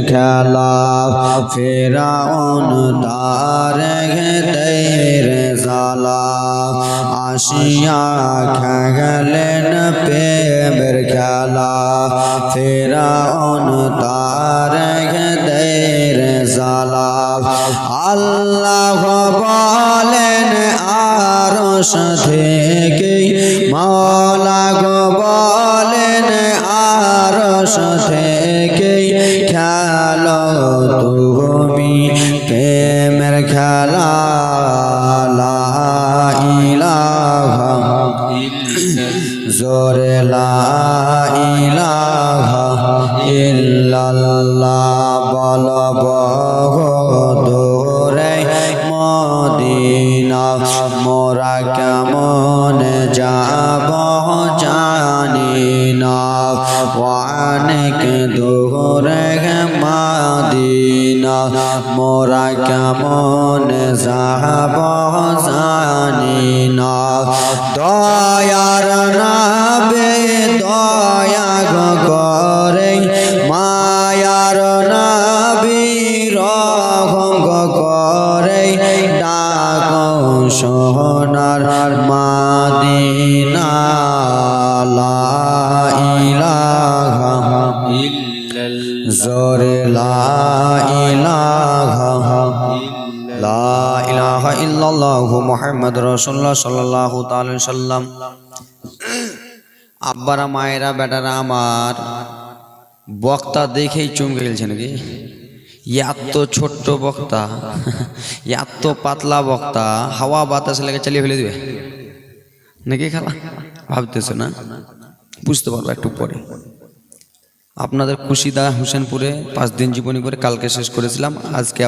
খেলা ফেরাউন তার তেরে জালা আসিয়া খেলেন প্রেমের খেলা ফেরাউন তার তেরে জালা আল্লাহ বলেন আরশ থেকে মাওলা গো বলেন আরশ থেকে খেলো তুমি প্রেমের খেলা লা ইলাহা জোরে লা ইলাহা ইল্লাল্লাহ বলব দূরে মদিনা মোরা কেমন যাব জানি না অনেক দূরে মদিনা মোরা কেমন যাব জানি না দয়ার নবী দয়া করে মায়ার নবী রহম করে ডাকো সোনার মদিনা লা ইলাহা ইল্লাল্লাহ জোরে লা ইলাহা ইল্লাল্লাহু মুহাম্মাদুর রাসূলুল্লাহ সাল্লাল্লাহু তাআলা আলাইহি সাল্লাম। আব্বারা মায়েরা বেটারা আমার বক্তা দেখেই চমকে গেছে নাকি, এত ছোট্ট বক্তা এত পাতলা বক্তা হাওয়া বাতাস লেগে চালিয়ে ফেলে দিবে নাকি খালা, ভাবতেছে না? বুঝতে পারবো একটু পরে। আপনাদের খুশিদা হোসেনপুরে 5 দিন জীবনী করে কালকে শেষ করেছিলাম, আজকে